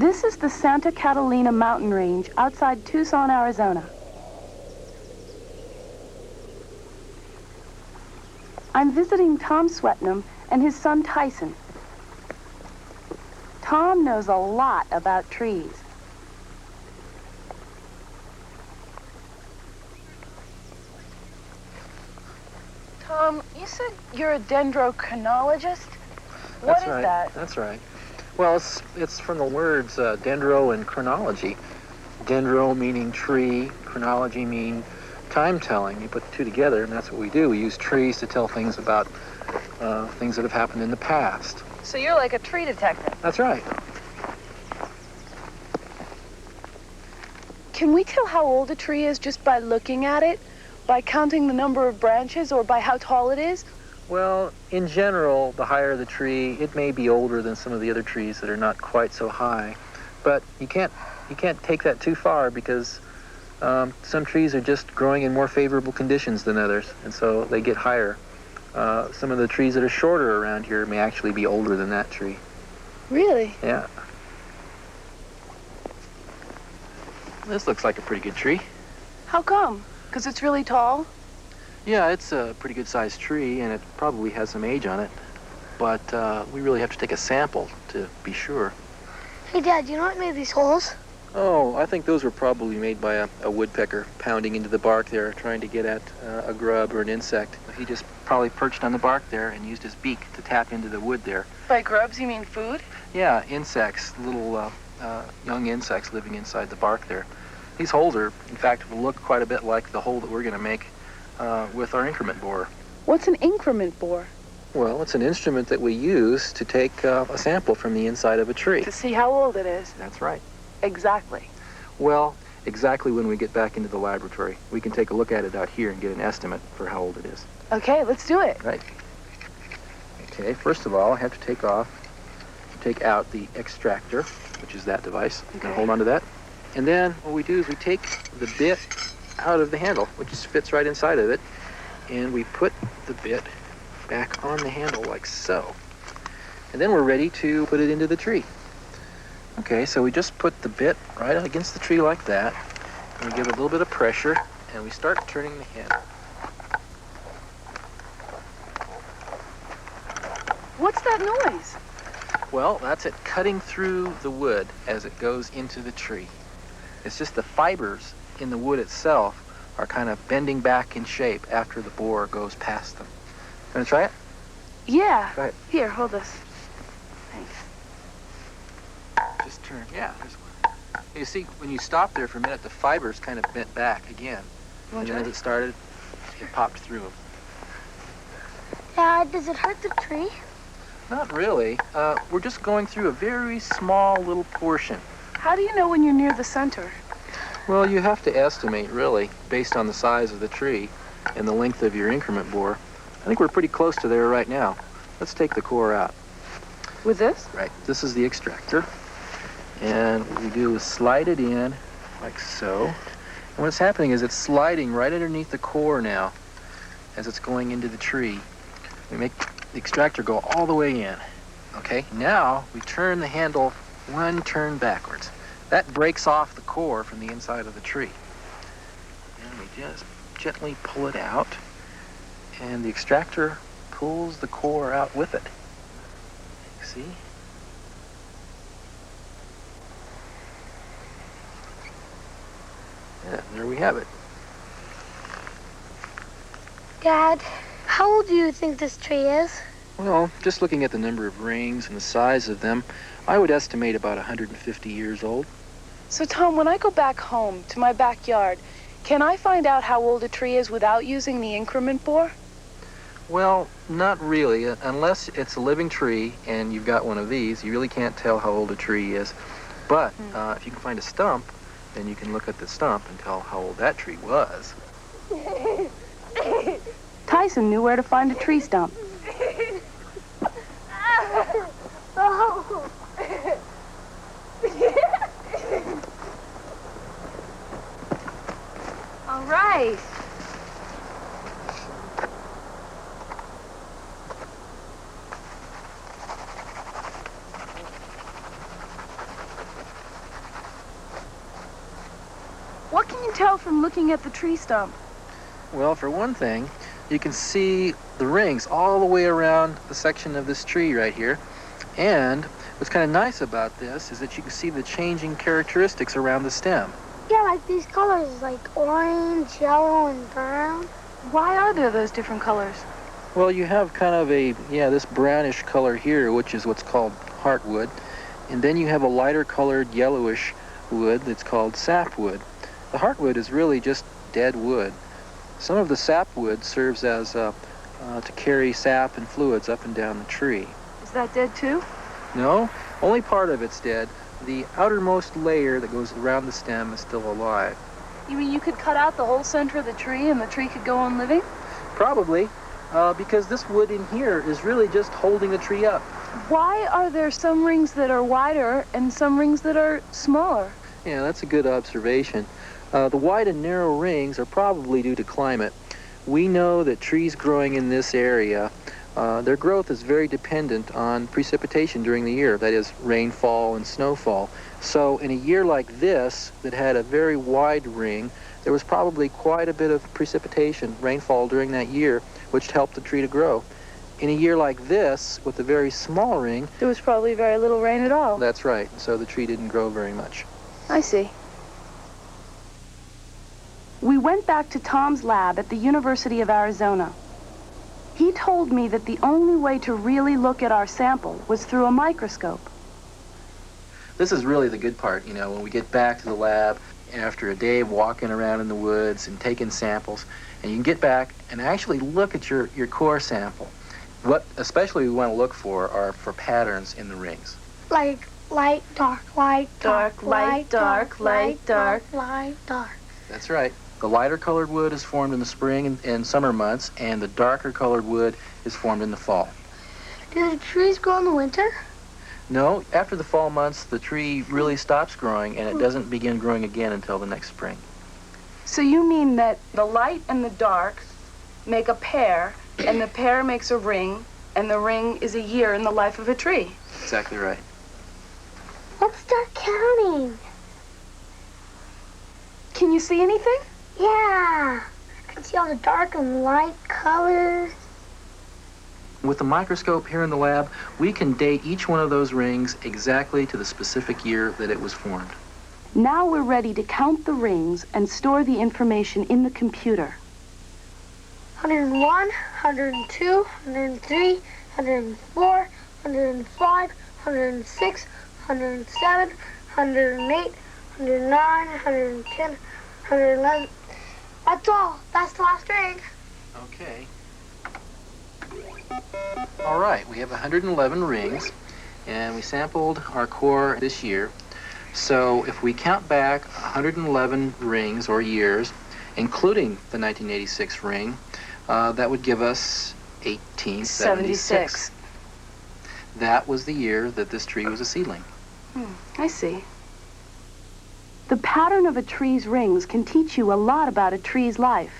This is the Santa Catalina Mountain Range outside Tucson, Arizona. I'm visiting Tom Swetnam and his son Tyson. Tom knows a lot about trees. Tom, you said you're a dendrochronologist? What is that? That's right. Well, it's from the words dendro and chronology. Dendro meaning tree, chronology meaning time-telling. You put the two together, and that's what we do. We use trees to tell things about things that have happened in the past. So you're like a tree detective. That's right. Can we tell how old a tree is just by looking at it? By counting the number of branches or by how tall it is? Well, in general, the higher the tree, it may be older than some of the other trees that are not quite so high. But you can't take that too far because some trees are just growing in more favorable conditions than others, and so they get higher. Some of the trees that are shorter around here may actually be older than that tree. Really? Yeah. This looks like a pretty good tree. How come? Because it's really tall? Yeah, it's a pretty good-sized tree, and it probably has some age on it. But we really have to take a sample to be sure. Hey, Dad, you know what made these holes? Oh, I think those were probably made by a woodpecker pounding into the bark there, trying to get at a grub or an insect. He just probably perched on the bark there and used his beak to tap into the wood there. By grubs, you mean food? Yeah, insects, little young insects living inside the bark there. These holes are, in fact, will look quite a bit like the hole that we're going to make with our increment borer. What's an increment bore? Well, it's an instrument that we use to take a sample from the inside of a tree. To see how old it is? That's right. Exactly. Well, exactly when we get back into the laboratory. We can take a look at it out here and get an estimate for how old it is. Okay, let's do it. Right. Okay, first of all, I have to take out the extractor, which is that device. Okay. Now hold on to that. And then what we do is we take the bit out of the handle, which just fits right inside of it, and we put the bit back on the handle like so. And then we're ready to put it into the tree. Okay, so we just put the bit right against the tree like that, and we give it a little bit of pressure, and we start turning the handle. What's that noise? Well, that's it cutting through the wood as it goes into the tree. It's just the fibers in the wood itself are kind of bending back in shape after the borer goes past them. Want to try it? Yeah. Try it. Here, hold this. Thanks. Just turn. Yeah, there's one. You see, when you stop there for a minute, the fibers kind of bent back again. And then as it started, it popped through them. Dad, does it hurt the tree? Not really. We're just going through a very small little portion. How do you know when you're near the center? Well, you have to estimate, really, based on the size of the tree and the length of your increment bore. I think we're pretty close to there right now. Let's take the core out. With this? Right. This is the extractor. And what we do is slide it in like so. And what's happening is it's sliding right underneath the core now as it's going into the tree. We make the extractor go all the way in. Okay, now we turn the handle one turn backwards. That breaks off the core from the inside of the tree. And we just gently pull it out, and the extractor pulls the core out with it. See? Yeah, there we have it. Dad, how old do you think this tree is? Well, just looking at the number of rings and the size of them, I would estimate about 150 years old. So, Tom, when I go back home to my backyard, can I find out how old a tree is without using the increment bore? Well, not really. Unless it's a living tree and you've got one of these, you really can't tell how old a tree is. But if you can find a stump, then you can look at the stump and tell how old that tree was. Tyson knew where to find a tree stump. All right. What can you tell from looking at the tree stump? Well, for one thing, you can see the rings all the way around the section of this tree right here. And what's kind of nice about this is that you can see the changing characteristics around the stem. Yeah, like these colors, like orange, yellow, and brown. Why are there those different colors? Well, you have kind of this brownish color here, which is what's called heartwood. And then you have a lighter colored yellowish wood that's called sapwood. The heartwood is really just dead wood. Some of the sapwood serves as to carry sap and fluids up and down the tree. Is that dead too? No, only part of it's dead. The outermost layer that goes around the stem is still alive. You mean you could cut out the whole center of the tree and the tree could go on living? Probably, because this wood in here is really just holding the tree up. Why are there some rings that are wider and some rings that are smaller? Yeah, that's a good observation. The wide and narrow rings are probably due to climate. We know that trees growing in this area, their growth is very dependent on precipitation during the year, that is, rainfall and snowfall. So in a year like this, that had a very wide ring, there was probably quite a bit of precipitation, rainfall during that year, which helped the tree to grow. In a year like this, with a very small ring, There was probably very little rain at all. that's right, so the tree didn't grow very much. I see. We went back to Tom's lab at the University of Arizona. He told me that the only way to really look at our sample was through a microscope. This is really the good part, when we get back to the lab after a day of walking around in the woods and taking samples, and you can get back and actually look at your core sample. What especially we want to look for are for patterns in the rings. Like light, dark, light, Dark, light, dark, light, dark. light, dark. That's right. The lighter colored wood is formed in the spring and summer months, and the darker colored wood is formed in the fall. Do the trees grow in the winter? No, after the fall months, the tree really stops growing, and it doesn't begin growing again until the next spring. So you mean that the light and the dark make a pair, and the pair makes a ring, and the ring is a year in the life of a tree? Exactly right. Let's start counting. Can you see anything? Yeah. I can see all the dark and light colors. With the microscope here in the lab, we can date each one of those rings exactly to the specific year that it was formed. Now we're ready to count the rings and store the information in the computer. 101, 102, 103, 104, 105, 106, 107, 108, 109, 110, 111. That's all. That's the last ring. Okay. All right, we have 111 rings, and we sampled our core this year. So if we count back 111 rings or years, including the 1986 ring, that would give us 1876. That was the year that this tree was a seedling. I see. The pattern of a tree's rings can teach you a lot about a tree's life.